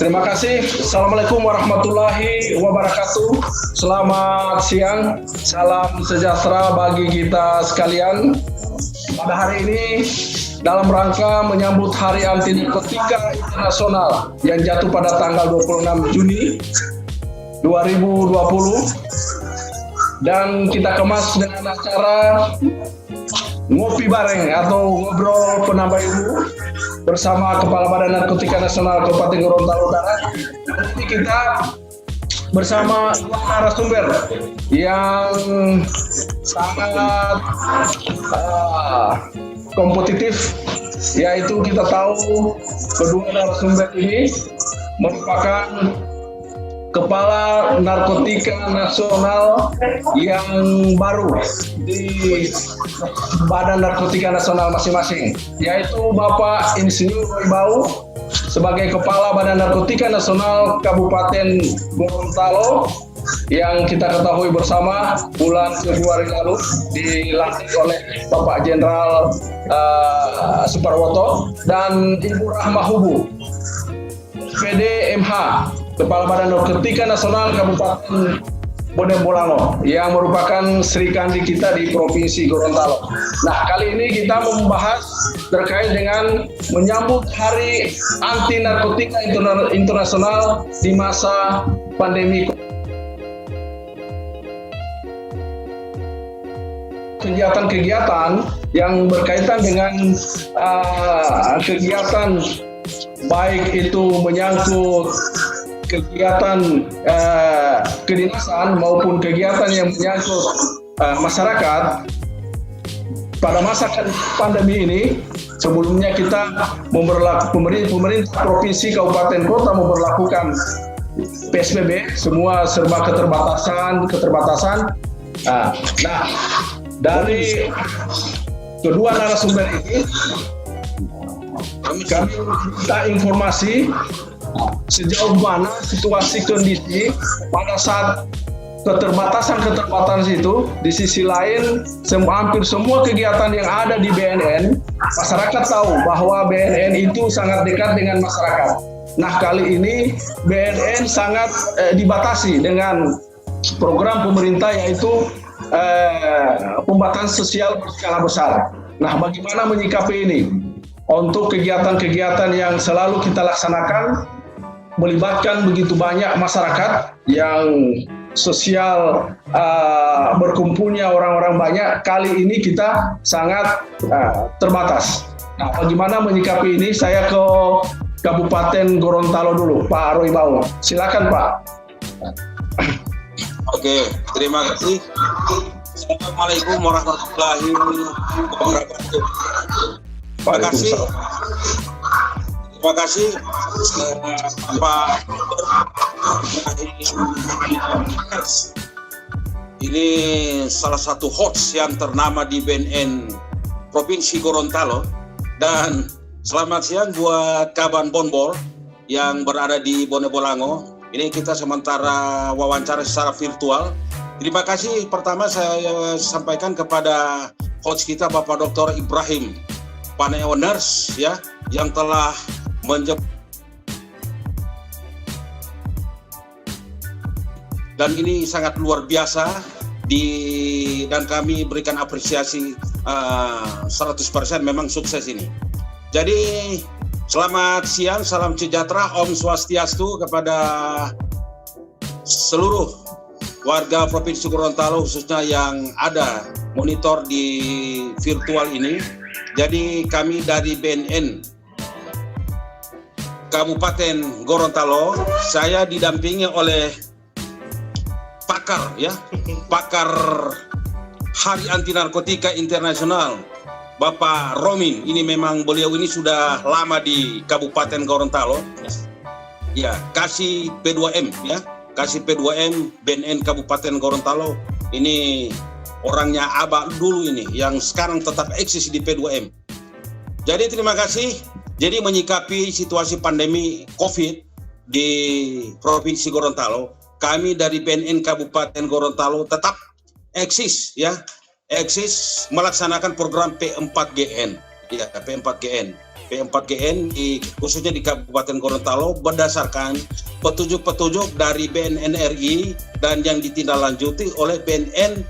terima kasih. Assalamualaikum warahmatullahi wabarakatuh. Selamat siang, salam sejahtera bagi kita sekalian. Pada hari ini, dalam rangka menyambut Hari Anti Narkotika Internasional yang jatuh pada tanggal 26 Juni 2020, dan kita kemas dengan acara ngopi bareng atau ngobrol penambah ilmu bersama Kepala Badan Narkotika Nasional Kabupaten Gorontalo Utara. Nanti kita bersama narasumber yang sangat kompetitif, yaitu kita tahu kedua narasumber ini merupakan Kepala Narkotika Nasional yang baru di Badan Narkotika Nasional masing-masing, yaitu Bapak Insinyur Roy Bau sebagai Kepala Badan Narkotika Nasional Kabupaten Gorontalo, yang kita ketahui bersama bulan Februari lalu dilantik oleh Bapak Jenderal Suparwoto, dan Ibu Rahma Hubu, PDMH, Kepala Badan Narkotika Nasional Kabupaten Bonebolango, yang merupakan Sri Kandi kita di Provinsi Gorontalo. Nah, kali ini kita membahas terkait dengan menyambut Hari Anti Narkotika Internasional di masa pandemi. Kegiatan-kegiatan yang berkaitan dengan kegiatan baik itu menyangkut kegiatan kedinasan maupun kegiatan yang menyangkut masyarakat pada masa pandemi ini. Sebelumnya kita pemerintah provinsi, kabupaten, kota memberlakukan PSBB, semua serba keterbatasan. Nah, dari kedua narasumber ini kami minta informasi sejauh mana situasi kondisi pada saat keterbatasan itu. Di sisi lain, hampir semua kegiatan yang ada di BNN, masyarakat tahu bahwa BNN itu sangat dekat dengan masyarakat. Nah, kali ini BNN sangat dibatasi dengan program pemerintah, yaitu pembatasan sosial berskala besar. Nah, bagaimana menyikapi ini? Untuk kegiatan-kegiatan yang selalu kita laksanakan melibatkan begitu banyak masyarakat yang sosial, berkumpulnya orang-orang banyak, kali ini kita sangat terbatas. Nah, bagaimana menyikapi ini? Saya ke Kabupaten Gorontalo dulu, Pak Roy Bau. Silakan, Pak. Oke, terima kasih. Assalamualaikum warahmatullahi wabarakatuh. Terima kasih Pak. Ini salah satu host yang ternama di BNN Provinsi Gorontalo, dan selamat siang buat kawan Bonbol yang berada di Bonebolango. Ini kita sementara wawancara secara virtual. Terima kasih pertama saya sampaikan kepada host kita Bapak Dr. Ibrahim Paneoners, ya, yang telah dan ini sangat luar biasa dan kami berikan apresiasi 100%, memang sukses ini. Jadi selamat siang, salam sejahtera, Om Swastiastu kepada seluruh warga Provinsi Gorontalo, khususnya yang ada monitor di virtual ini. Jadi kami dari BNN Kabupaten Gorontalo, saya didampingi oleh pakar, ya, pakar Hari Anti Narkotika Internasional, Bapak Romin. Ini memang beliau ini sudah lama di Kabupaten Gorontalo, ya, Kasih P2M, ya, Kasih P2M BNN Kabupaten Gorontalo. Ini orangnya Abah dulu ini, yang sekarang tetap eksis di P2M. Jadi terima kasih. Jadi menyikapi situasi pandemi COVID di Provinsi Gorontalo, kami dari BNN Kabupaten Gorontalo tetap eksis, ya, eksis melaksanakan program P4GN, ya, P4GN. P4GN khususnya di Kabupaten Gorontalo berdasarkan petunjuk-petunjuk dari BNN RI dan yang ditindaklanjuti oleh BNN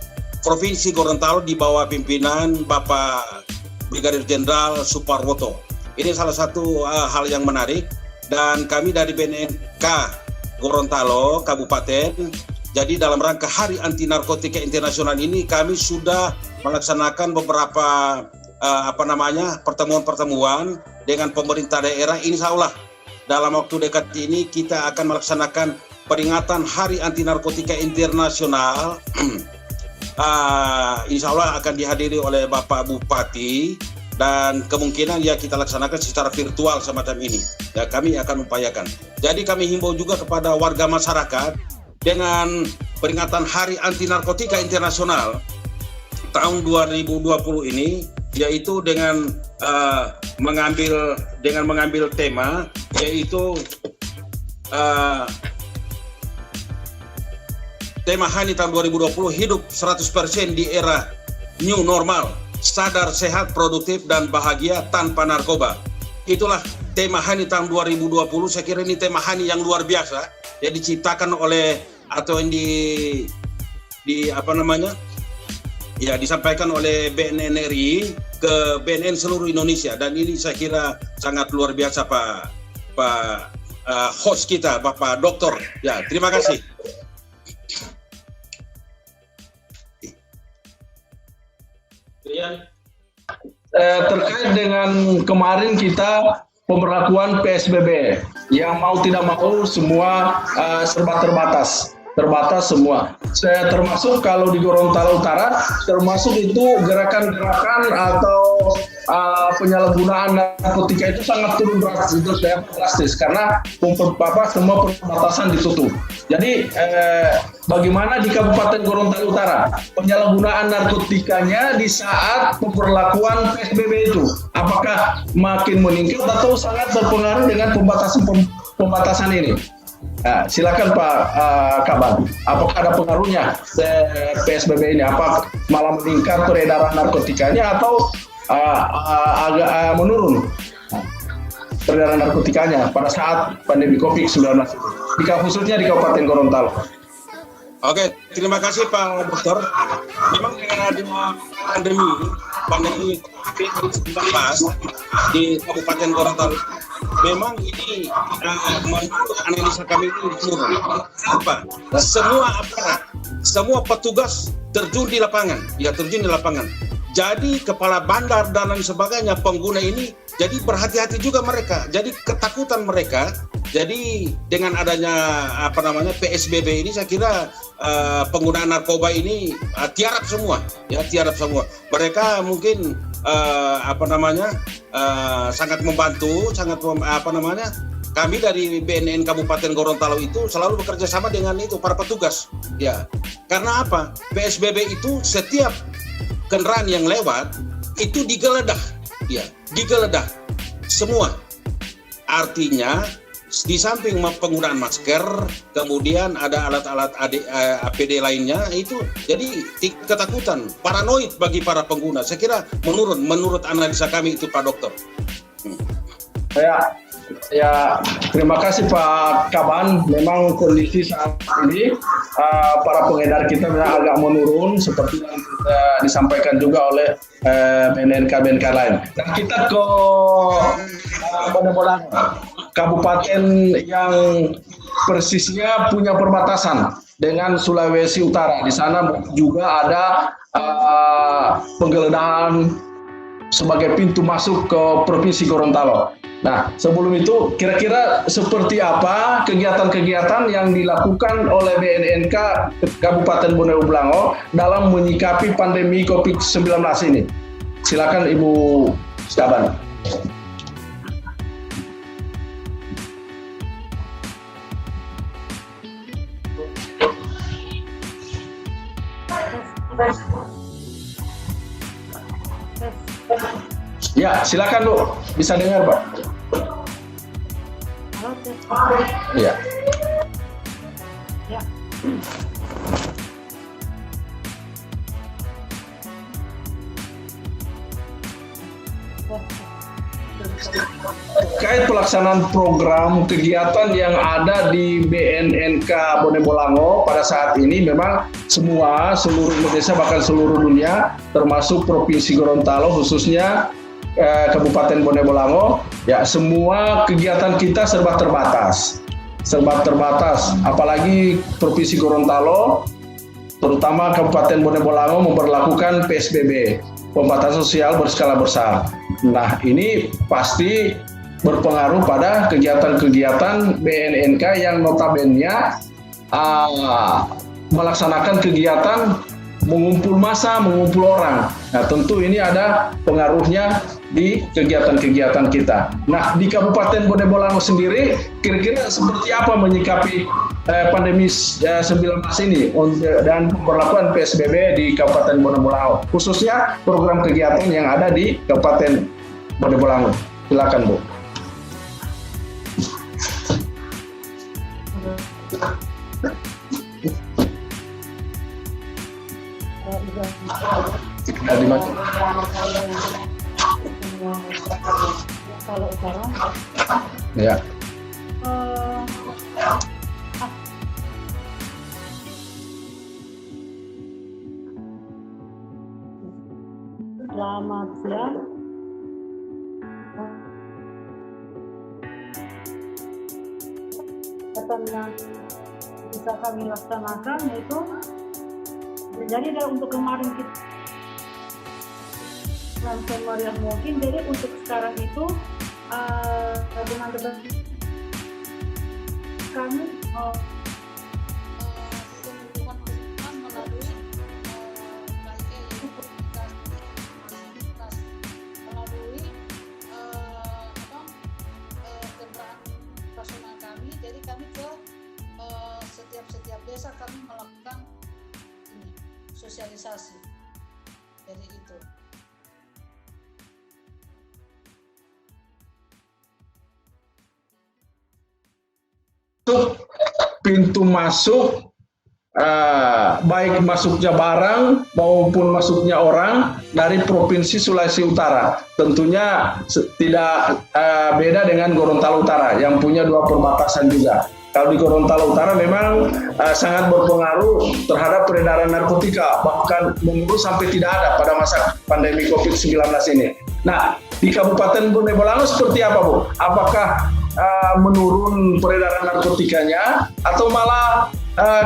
Provinsi Gorontalo di bawah pimpinan Bapak Brigadir Jenderal Suparwoto. Ini salah satu hal yang menarik, dan kami dari BNNK Gorontalo Kabupaten, jadi dalam rangka Hari Anti Narkotika Internasional ini kami sudah melaksanakan beberapa pertemuan-pertemuan dengan pemerintah daerah. Insya Allah dalam waktu dekat ini kita akan melaksanakan peringatan Hari Anti Narkotika Internasional. Insya Allah akan dihadiri oleh Bapak Bupati, dan kemungkinan ya kita laksanakan secara virtual semacam ini. Ya, kami akan upayakan. Jadi kami himbau juga kepada warga masyarakat dengan peringatan Hari Anti Narkotika Internasional tahun 2020 ini, yaitu dengan mengambil tema, yaitu tema HANI tahun 2020, hidup 100% di era new normal, sadar, sehat, produktif, dan bahagia tanpa narkoba. Itulah tema HANI tahun 2020. Saya kira ini tema HANI yang luar biasa, yang diciptakan oleh atau yang disampaikan oleh BNN RI ke BNN seluruh Indonesia, dan ini saya kira sangat luar biasa Pak host kita, Bapak Dokter. Ya, terima kasih. Terkait dengan kemarin kita pemberlakuan PSBB yang mau tidak mau semua serba terbatas semua. Saya termasuk kalau di Gorontalo Utara, termasuk itu gerakan-gerakan atau penyalahgunaan narkotika itu sangat turun drastis karena semua perbatasan ditutup. Jadi bagaimana di Kabupaten Gorontalo Utara penyalahgunaan narkotikanya di saat pemberlakuan PSBB itu? Apakah makin meningkat atau sangat berpengaruh dengan pembatasan ini? Nah, silakan Pak Kaban, apakah ada pengaruhnya PSBB ini? Apa malah meningkat peredaran narkotikanya atau agak menurun peredaran narkotikanya pada saat pandemi COVID-19, khususnya di Kabupaten Gorontalo? Oke, terima kasih Pak Dokter. Memang dengan adanya pandemi COVID-19 di Kabupaten Gorontalo, memang ini menurut analisa kami ini turun. Apa? Semua aparat, semua petugas terjun di lapangan. Jadi kepala bandar dan lain sebagainya, pengguna ini jadi berhati-hati juga mereka. Jadi ketakutan mereka. Jadi dengan adanya PSBB ini, saya kira penggunaan narkoba ini tiarap semua. Mereka mungkin sangat membantu, kami dari BNN Kabupaten Gorontalo itu selalu bekerja sama dengan itu para petugas. Ya, karena apa? PSBB itu setiap kendaraan yang lewat itu digeledah semua. Artinya di samping penggunaan masker, kemudian ada alat-alat APD lainnya, itu jadi ketakutan, paranoid bagi para pengguna. Saya kira menurut analisa kami itu Pak Dokter. Ya, terima kasih Pak Kaban. Memang kondisi saat ini para pengedar kita agak menurun seperti yang sudah disampaikan juga oleh BNNK lain. Nah, kita ke kabupaten yang persisnya punya perbatasan dengan Sulawesi Utara. Di sana juga ada penggeledahan sebagai pintu masuk ke Provinsi Gorontalo. Nah, sebelum itu kira-kira seperti apa kegiatan-kegiatan yang dilakukan oleh BNNK Kabupaten Bone Blango dalam menyikapi pandemi COVID-19 ini? Silakan Ibu Kaban. Ya, silakan Bu. Bisa dengar, Pak? Iya. Ya. terkait pelaksanaan program kegiatan yang ada di BNNK Bone Bolango pada saat ini memang seluruh Indonesia bahkan seluruh dunia termasuk Provinsi Gorontalo khususnya Kabupaten Bone Bolango ya semua kegiatan kita serba terbatas apalagi Provinsi Gorontalo terutama Kabupaten Bone Bolango memberlakukan PSBB pembatasan sosial berskala besar. Nah ini pasti berpengaruh pada kegiatan-kegiatan BNNK yang notabene melaksanakan kegiatan mengumpul massa, mengumpul orang. Nah tentu ini ada pengaruhnya di kegiatan-kegiatan kita. Nah di Kabupaten Bone Bolango sendiri kira-kira seperti apa menyikapi pandemi 19 ini dan pemberlakuan PSBB di Kabupaten Bone Bolango, khususnya program kegiatan yang ada di Kabupaten Bone Bolango. Silakan Bu. Kalau utara Ya. Selamat siang. Kegiatan yang bisa kami laksanakan yaitu jadi untuk kemarin kita dan semeriah mungkin, jadi untuk sekarang itu dengan debat kami jadi kami ke setiap desa kami melakukan ini sosialisasi. Jadi itu. Pintu masuk baik masuknya barang maupun masuknya orang dari Provinsi Sulawesi Utara. Tentunya tidak beda dengan Gorontalo Utara yang punya 2 perbatasan juga. Kalau di Gorontalo Utara memang sangat berpengaruh terhadap peredaran narkotika, bahkan menurut sampai tidak ada pada masa pandemi COVID-19 ini. Nah, di Kabupaten Bone Bolango seperti apa, Bu? Apakah menurun peredaran narkotikanya atau malah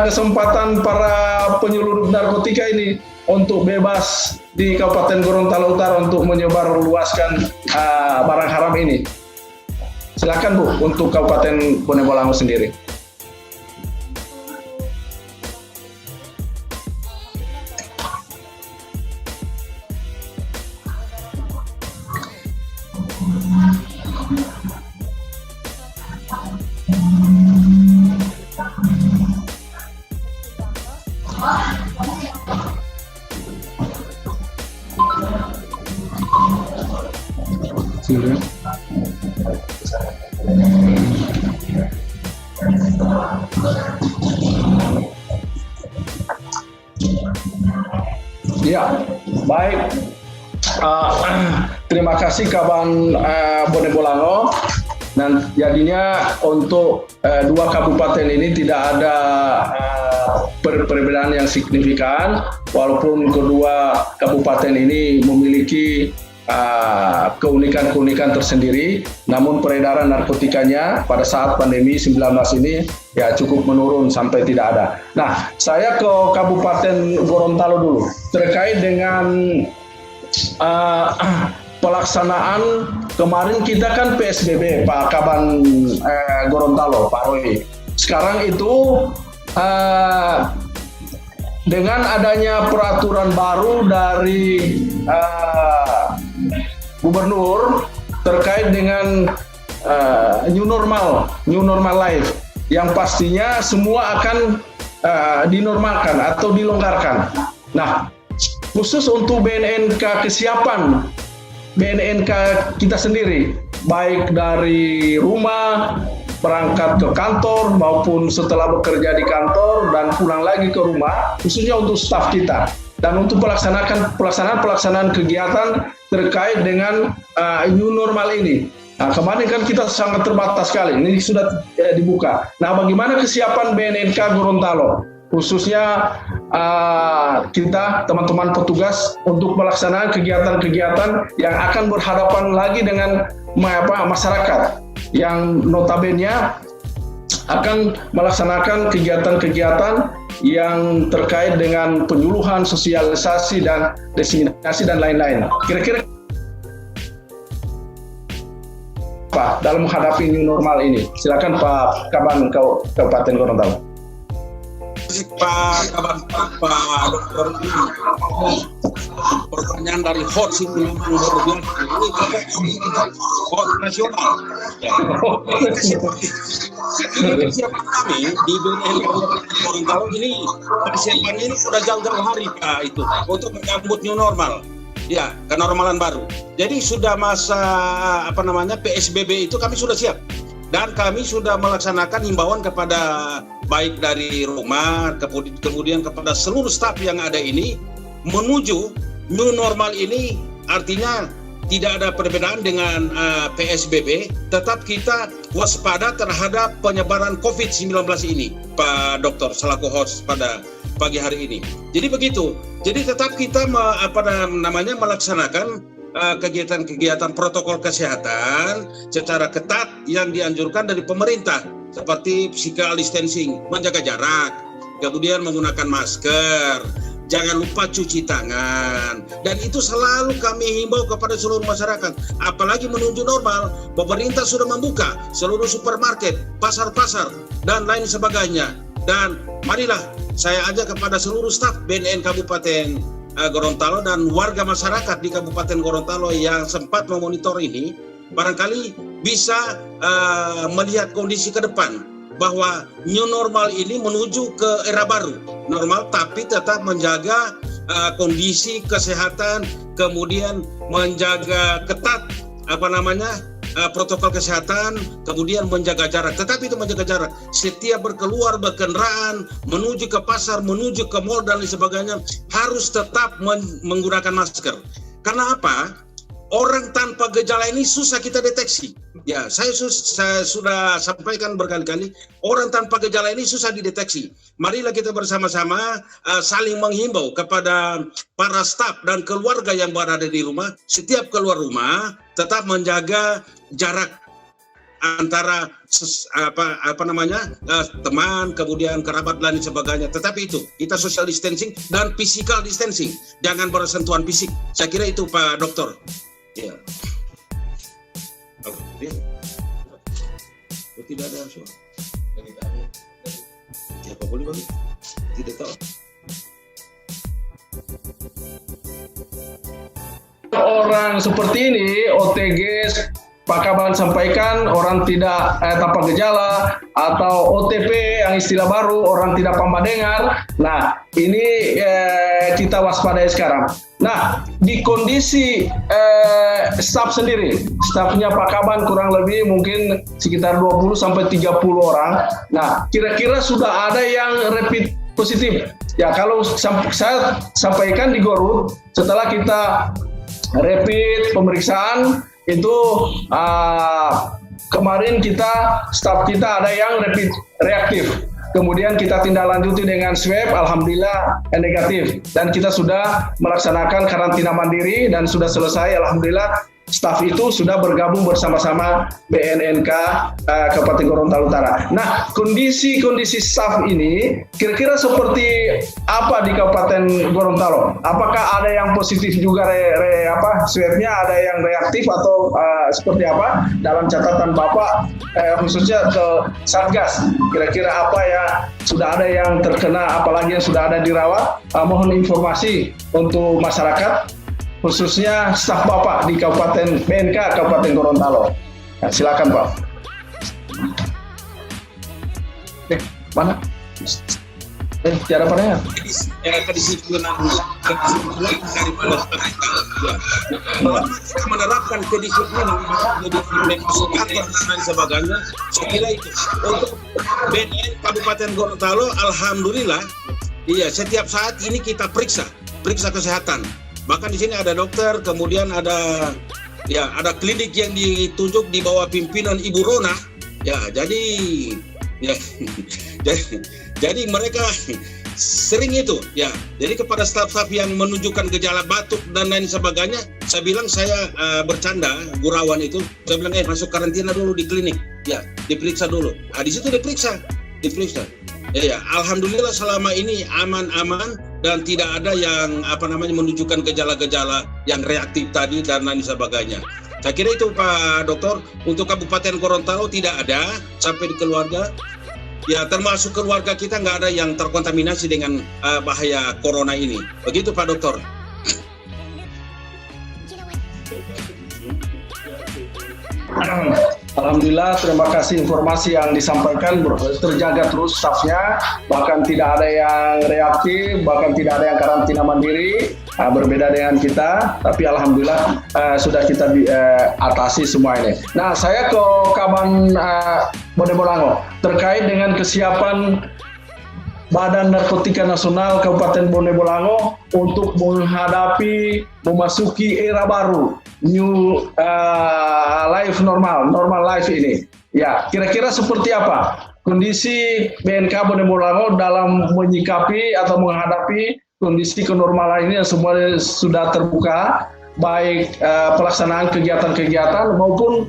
kesempatan para penyelundup narkotika ini untuk bebas di Kabupaten Gorontalo Utara untuk menyebar luaskan barang haram ini? Silakan Bu untuk Kabupaten Bone Bolango sendiri. Ya, baik. Terima kasih Kaban Bone Bolango. Dan jadinya untuk 2 kabupaten ini tidak ada perbedaan yang signifikan, walaupun kedua kabupaten ini memiliki keunikan-keunikan tersendiri, namun peredaran narkotikanya pada saat pandemi 19 ini ya cukup menurun sampai tidak ada. Nah, saya ke Kabupaten Gorontalo dulu terkait dengan pelaksanaan kemarin kita kan PSBB Pak Kaban Gorontalo Pak Roy. Sekarang itu dengan adanya peraturan baru dari Gubernur terkait dengan new normal life yang pastinya semua akan dinormalkan atau dilonggarkan. Nah, khusus untuk BNNK kesiapan BNNK kita sendiri, baik dari rumah berangkat ke kantor maupun setelah bekerja di kantor dan pulang lagi ke rumah, khususnya untuk staf kita dan untuk pelaksanaan kegiatan terkait dengan new normal ini. Nah, kemarin kan kita sangat terbatas sekali, ini sudah dibuka. Nah, bagaimana kesiapan BNNK Gorontalo, khususnya kita teman-teman petugas untuk melaksanakan kegiatan-kegiatan yang akan berhadapan lagi dengan masyarakat yang notabene akan melaksanakan kegiatan-kegiatan yang terkait dengan penyuluhan, sosialisasi, dan diseminasi dan lain-lain. Kira-kira apa dalam menghadapi new normal ini? Silakan Pak Kaban Kabupaten Gorontalo. Pak Kaban, Pak Dokter, pertanyaan dari hot sini ini hot nasional. Persiapan kami di BNN Gorontalo ini, persiapannya ini sudah jauh-jauh hari Pak itu untuk menyambut new normal. Ya, kenormalan baru. Jadi sudah masa PSBB itu kami sudah siap. Dan kami sudah melaksanakan himbauan kepada baik dari rumah, kemudian kepada seluruh staf yang ada ini menuju new normal ini, artinya tidak ada perbedaan dengan PSBB, tetap kita waspada terhadap penyebaran COVID-19 ini, Pak Dokter, selaku host pada pagi hari ini. Jadi begitu. Jadi tetap kita melaksanakan kegiatan-kegiatan protokol kesehatan secara ketat yang dianjurkan dari pemerintah, seperti physical distancing, menjaga jarak, kemudian menggunakan masker, jangan lupa cuci tangan, dan itu selalu kami himbau kepada seluruh masyarakat. Apalagi menuju normal, pemerintah sudah membuka seluruh supermarket, pasar-pasar, dan lain sebagainya. Dan marilah saya ajak kepada seluruh staf BNN Kabupaten Gorontalo dan warga masyarakat di Kabupaten Gorontalo yang sempat memonitor ini, barangkali bisa melihat kondisi ke depan bahwa new normal ini menuju ke era baru, normal tapi tetap menjaga kondisi kesehatan, kemudian menjaga ketat protokol kesehatan, kemudian menjaga jarak. Tetapi itu menjaga jarak, setiap berkeluar berkendaraan, menuju ke pasar, menuju ke mal dan lain sebagainya, harus tetap menggunakan masker. Karena apa? Orang tanpa gejala ini susah kita deteksi. Ya, saya sudah sampaikan berkali-kali, orang tanpa gejala ini susah dideteksi. Marilah kita bersama-sama saling menghimbau kepada para staf dan keluarga yang berada di rumah. Setiap keluar rumah tetap menjaga jarak antara teman, kemudian kerabat dan sebagainya. Tetapi itu kita social distancing dan physical distancing, jangan bersentuhan fisik. Saya kira itu Pak Dokter. Ya. Tidak ada suara. Siapa boleh bagi? Tidak tahu. Orang seperti ini, OTG, Pak Kaban sampaikan, orang tidak tanpa gejala, atau OTP yang istilah baru, orang tidak paham dengar. Nah, ini kita waspadai sekarang. Nah, di kondisi staf sendiri, stafnya Pak Kaban kurang lebih mungkin sekitar 20-30 orang. Nah, kira-kira sudah ada yang rapid positif. Ya, kalau saya sampaikan di Gorut, setelah kita rapid pemeriksaan, itu kemarin staf kita ada yang rapid reaktif. Kemudian kita tindak lanjuti dengan swab, alhamdulillah negatif. Dan kita sudah melaksanakan karantina mandiri dan sudah selesai, alhamdulillah. Staf itu sudah bergabung bersama-sama BNNK Kabupaten Gorontalo Utara. Nah, kondisi staf ini kira-kira seperti apa di Kabupaten Gorontalo? Apakah ada yang positif juga swabnya, ada yang reaktif atau seperti apa? Dalam catatan Bapak khususnya ke Satgas, kira-kira apa ya, sudah ada yang terkena, apalagi yang sudah ada dirawat? Mohon informasi untuk masyarakat, khususnya staf Bapak di Kabupaten BNK Kabupaten Gorontalo. Nah, silakan Pak. Mana? Tiada pandangan. Kedisiplinan daripada kita menerapkan kedisiplinan dan sebagainya. Saya kira itu untuk BNN Kabupaten Gorontalo, alhamdulillah, iya, setiap saat ini kita periksa kesehatan. Bahkan di sini ada dokter, kemudian ada ya ada klinik yang ditunjuk di bawah pimpinan Ibu Rona. Ya, jadi ya jadi mereka sering itu ya. Jadi kepada staf-staf yang menunjukkan gejala batuk dan lain sebagainya, saya bilang saya bercanda, gurauan itu, saya bilang masuk karantina dulu di klinik. Ya, diperiksa dulu. Di situ diperiksa. Ya, alhamdulillah selama ini aman-aman dan tidak ada yang menunjukkan gejala-gejala yang reaktif tadi dan lain sebagainya. Saya kira itu Pak Dokter, untuk Kabupaten Gorontalo tidak ada sampai di keluarga. Ya, termasuk keluarga kita nggak ada yang terkontaminasi dengan bahaya corona ini. Begitu Pak Dokter. Alhamdulillah, terima kasih informasi yang disampaikan, terjaga terus stafnya, bahkan tidak ada yang reaktif, bahkan tidak ada yang karantina mandiri, berbeda dengan kita, tapi alhamdulillah sudah kita atasi semua ini. Nah, saya ke Kaban Bone Bolango terkait dengan kesiapan Badan Narkotika Nasional Kabupaten Bone Bolango untuk memasuki era baru, new life normal life ini. Ya, kira-kira seperti apa kondisi BNK Bone Bolango dalam menyikapi atau menghadapi kondisi kenormalan ini yang semua sudah terbuka, baik pelaksanaan kegiatan-kegiatan maupun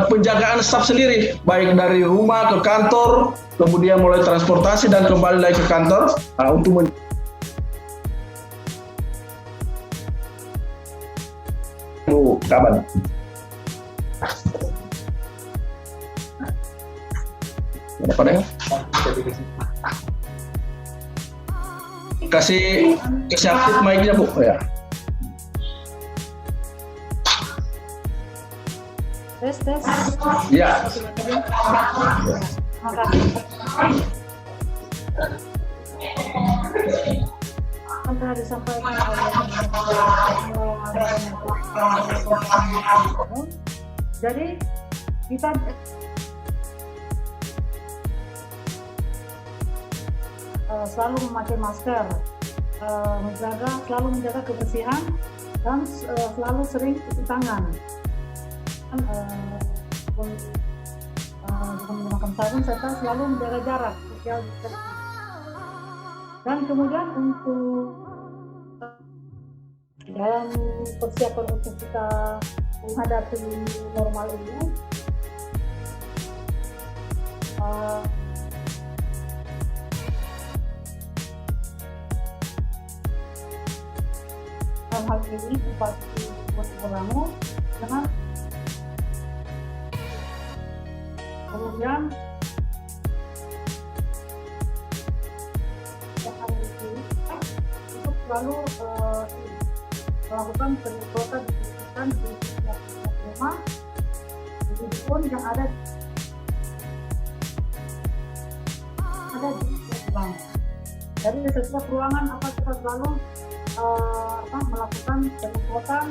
penjagaan staf sendiri, baik dari rumah ke kantor, kemudian mulai transportasi dan kembali lagi ke kantor untuk Kaban. Apa deh? Kasih aktif mic-nya Bu. Ya. Tes. Ya. Makasih. Kan telah disampaikan jadi kita selalu memakai masker, selalu menjaga kebersihan dan selalu sering cuci tangan. Menggunakan sabun serta selalu menjaga jarak sosial distancing. Dan kemudian untuk dalam persiapan untuk kita menghadapi normal ini, hal ini seperti Bolango dengan kemudian untuk selalu melakukan penyemprotan disinfektan di setiap rumah, pun yang ada di ruang. Dari setiap ruangan kita selalu melakukan penyemprotan.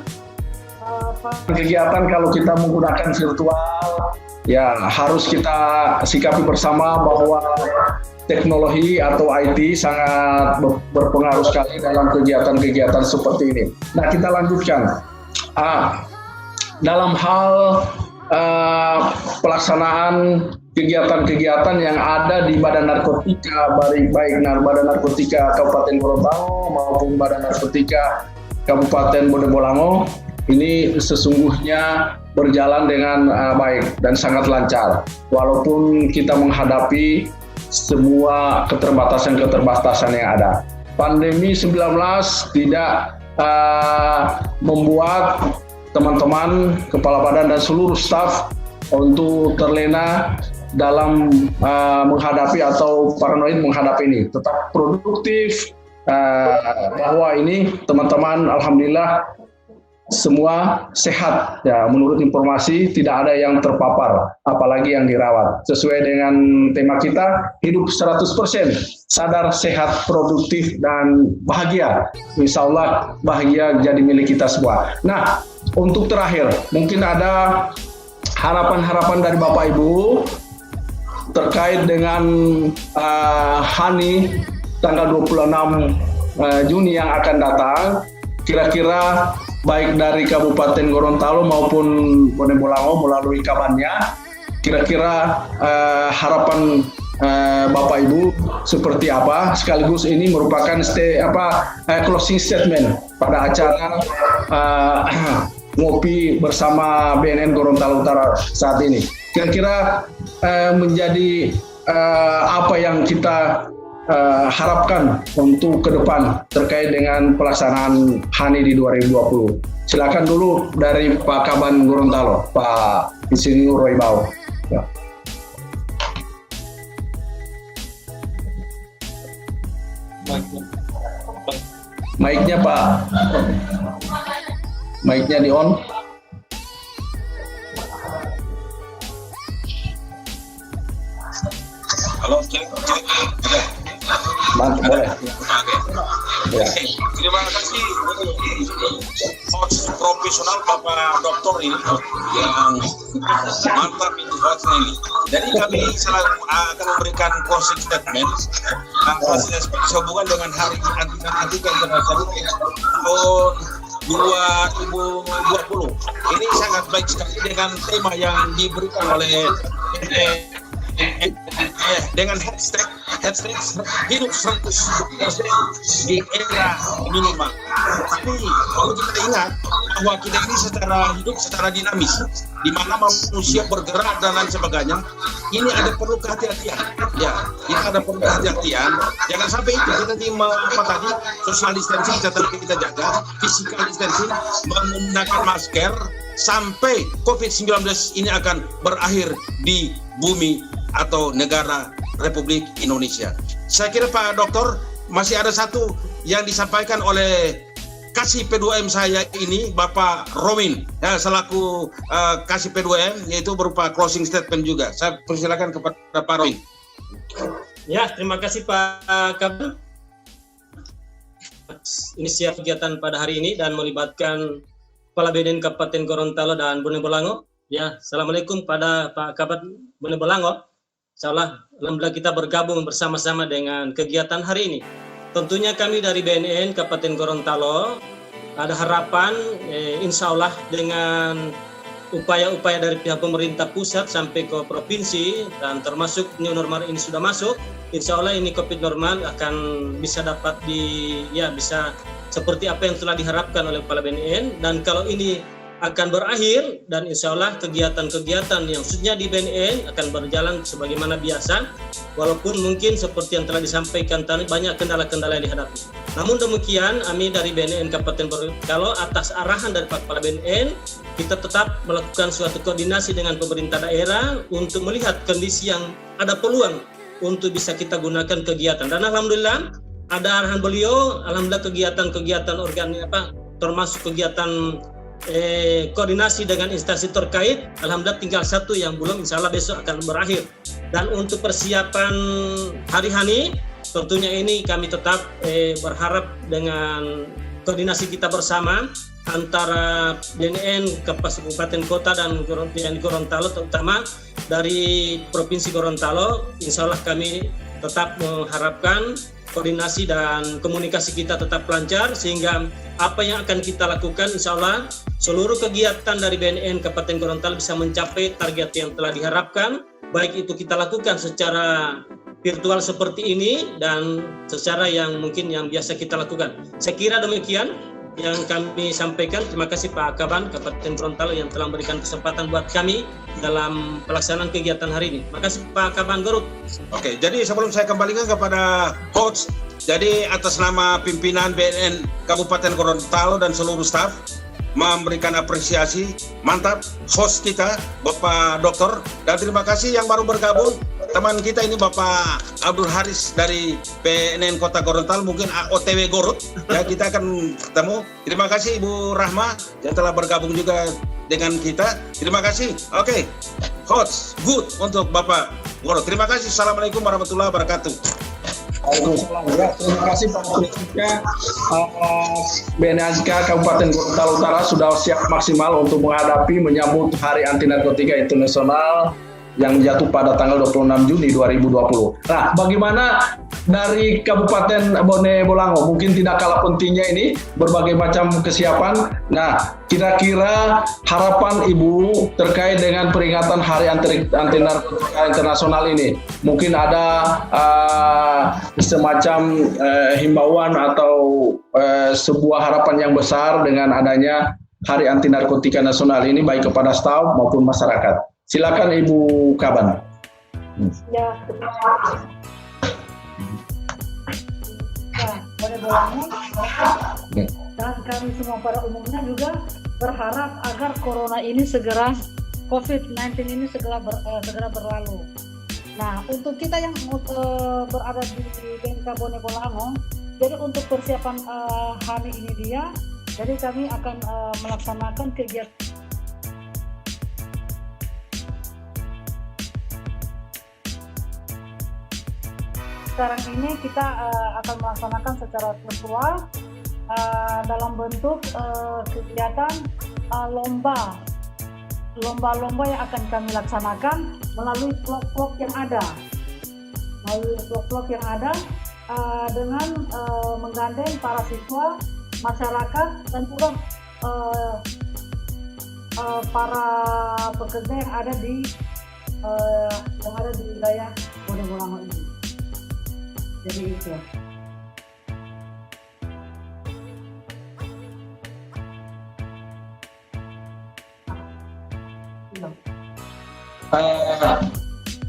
Kegiatan kalau kita menggunakan virtual, ya harus kita sikapi bersama bahwa teknologi atau IT sangat berpengaruh sekali dalam kegiatan-kegiatan seperti ini. Nah, kita lanjutkan. Dalam hal pelaksanaan kegiatan-kegiatan yang ada di Badan Narkotika, baik Badan Narkotika Kabupaten Gorontalo maupun Badan Narkotika Kabupaten Bone Bolango, ini sesungguhnya berjalan dengan baik dan sangat lancar. Walaupun kita menghadapi semua keterbatasan-keterbatasan yang ada. Pandemi 19 tidak membuat teman-teman, kepala badan dan seluruh staf untuk terlena dalam menghadapi atau paranoid menghadapi ini. Tetap produktif, bahwa ini teman-teman alhamdulillah semua sehat ya, menurut informasi tidak ada yang terpapar apalagi yang dirawat. Sesuai dengan tema kita, hidup 100%, sadar, sehat, produktif dan bahagia. Insya Allah bahagia jadi milik kita semua. Nah, untuk terakhir mungkin ada harapan-harapan dari Bapak Ibu terkait dengan Hani tanggal 26 Juni yang akan datang. Kira-kira baik dari Kabupaten Gorontalo maupun Bone Bolango melalui kabannya. Kira-kira harapan Bapak Ibu seperti apa? Sekaligus ini merupakan closing statement pada acara ngopi bersama BNN Gorontalo Utara saat ini. Kira-kira menjadi apa yang kita harapkan untuk ke depan terkait dengan pelaksanaan HANI di 2020. Silakan dulu dari Pak Kaban Gorontalo, Pak Insinyur Roy Bau. Ya. Mic-nya Pak, mic-nya di on. Halo, cek. Mantap, boleh. Ya. Terima kasih host profesional Bapak Doktor ini yang mantap ini hostnya ini. Jadi kami selalu akan memberikan closing statement sehubungan dengan Hari Anti Narkotika Internasional tahun 2020. Ini sangat baik sekali dengan tema yang diberikan oleh dengan hashtag hidup 100% di era minimal. Tapi kalau kita ingat bahwa kita ini secara dinamis, di mana manusia bergerak dan lain sebagainya, ini ada perlu kehati-hatian. Ya, ini ada perlu kehati-hatian. Jangan sampai itu kita social distancing tetap kita jaga, physical distancing, menggunakan masker sampai COVID-19 ini akan berakhir di bumi atau negara Republik Indonesia. Saya kira Pak Dokter masih ada satu yang disampaikan oleh Kasih P2M saya ini, Bapak Romin, ya, selaku Kasih P2M, yaitu berupa closing statement juga. Saya persilakan kepada Pak Romin. Ya, terima kasih Pak Kabel. Inisiatif kegiatan pada hari ini dan melibatkan Kepala BNN Kabupaten Gorontalo dan Bone Bolango. Ya, Assalamualaikum pada Pak Kabat Bone Bolango. Insyaallah, alhamdulillah kita bergabung bersama-sama dengan kegiatan hari ini. Tentunya kami dari BNN Kabupaten Gorontalo ada harapan insya Allah dengan upaya-upaya dari pihak pemerintah pusat sampai ke provinsi dan termasuk new normal ini sudah masuk, insya Allah ini COVID normal akan bisa dapat bisa seperti apa yang telah diharapkan oleh Kepala BNN. Dan kalau ini akan berakhir dan insya Allah kegiatan-kegiatan yang sudah di BNN akan berjalan sebagaimana biasa, walaupun mungkin seperti yang telah disampaikan tadi banyak kendala-kendala yang dihadapi. Namun demikian kami dari BNN Kabupaten Gorontalo atas arahan dari Pak Kepala BNN, kita tetap melakukan suatu koordinasi dengan pemerintah daerah untuk melihat kondisi yang ada peluang untuk bisa kita gunakan kegiatan. Dan alhamdulillah ada arahan beliau, alhamdulillah kegiatan-kegiatan termasuk kegiatan koordinasi dengan instansi terkait, alhamdulillah tinggal satu yang belum, insya Allah besok akan berakhir. Dan untuk persiapan hari HANI, tentunya ini kami tetap berharap dengan koordinasi kita bersama antara BNN Kabupaten Kota dan Gorontalo, terutama dari Provinsi Gorontalo. Insya Allah kami tetap mengharapkan koordinasi dan komunikasi kita tetap lancar, sehingga apa yang akan kita lakukan insya Allah seluruh kegiatan dari BNN Kabupaten Gorontalo bisa mencapai target yang telah diharapkan, baik itu kita lakukan secara virtual seperti ini dan secara yang mungkin yang biasa kita lakukan. Saya kira demikian yang kami sampaikan. Terima kasih Pak Kaban Kabupaten Gorontalo yang telah memberikan kesempatan buat kami dalam pelaksanaan kegiatan hari ini. Terima kasih Pak Kaban Garut. Oke, jadi sebelum saya kembalikan kepada host, jadi atas nama pimpinan BNN Kabupaten Gorontalo dan seluruh staf memberikan apresiasi, mantap host kita Bapak Dokter, dan terima kasih yang baru bergabung teman kita ini Bapak Abdul Haris dari BNN Kota Gorontalo, mungkin OTW Gorut ya, kita akan ketemu. Terima kasih Ibu Rahma yang telah bergabung juga dengan kita, terima kasih. Oke, host good untuk Bapak Gorut. Terima kasih. Assalamualaikum warahmatullahi wabarakatuh. Waalaikumsalam. Ya, terima kasih Pak Presiden. BNN Kabupaten Gorontalo Utara sudah siap maksimal untuk menyambut Hari Anti Narkotika Internasional yang jatuh pada tanggal 26 Juni 2020. Nah, bagaimana dari Kabupaten Bone Bolango. Mungkin tidak kalah pentingnya ini berbagai macam kesiapan. Nah, kira-kira harapan Ibu terkait dengan peringatan Hari Anti Narkotika Internasional ini. Mungkin ada semacam himbauan atau sebuah harapan yang besar dengan adanya Hari Anti Narkotika Nasional ini, baik kepada staf maupun masyarakat. Silakan Ibu Kaban. Ya, Bone Bolango dan kami semua pada umumnya juga berharap agar corona ini segera, COVID-19 ini segera berlalu. Nah, untuk kita yang berada di BNK Bone Bolango, jadi untuk persiapan hari ini dia, jadi kami akan melaksanakan kegiatan. Sekarang ini kita akan melaksanakan secara virtual dalam bentuk kegiatan lomba-lomba yang akan kami laksanakan melalui vlog-vlog yang ada, dengan menggandeng para siswa, masyarakat, dan juga para pekerja yang ada di wilayah Bone Bolango ini. Jadi itu.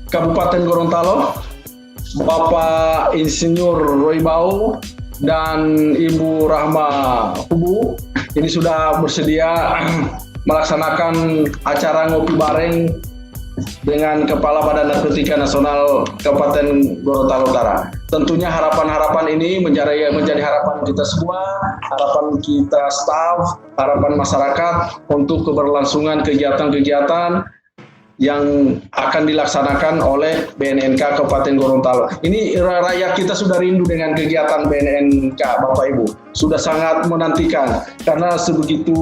Kabupaten Gorontalo, Bapak Insinyur Roy Bau dan Ibu Rahma Hubu ini sudah bersedia melaksanakan acara ngopi bareng dengan Kepala Badan Narkotika Nasional Kabupaten Gorontalo Utara. Tentunya harapan-harapan ini menjadi harapan kita semua, harapan kita staf, harapan masyarakat untuk keberlangsungan kegiatan-kegiatan yang akan dilaksanakan oleh BNNK Kabupaten Gorontalo. Ini rakyat kita sudah rindu dengan kegiatan BNNK, Bapak Ibu. Sudah sangat menantikan karena sebegitu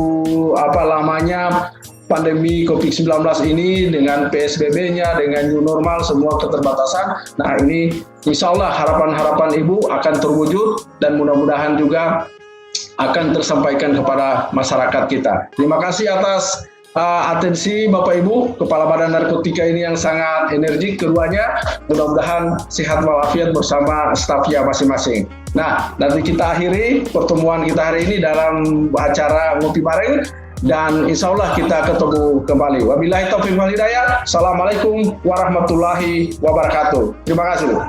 lamanya pandemi COVID-19 ini dengan PSBB-nya, dengan new normal, semua keterbatasan. Nah, ini insya Allah harapan-harapan Ibu akan terwujud dan mudah-mudahan juga akan tersampaikan kepada masyarakat kita. Terima kasih atas atensi Bapak Ibu, Kepala Badan Narkotika ini yang sangat energik keduanya. Mudah-mudahan sehat walafiat bersama stafnya masing-masing. Nah, nanti kita akhiri pertemuan kita hari ini dalam acara ngopi bareng. Dan insya Allah kita ketemu kembali. Wabillahi taufiq wal hidayah. Assalamualaikum warahmatullahi wabarakatuh. Terima kasih.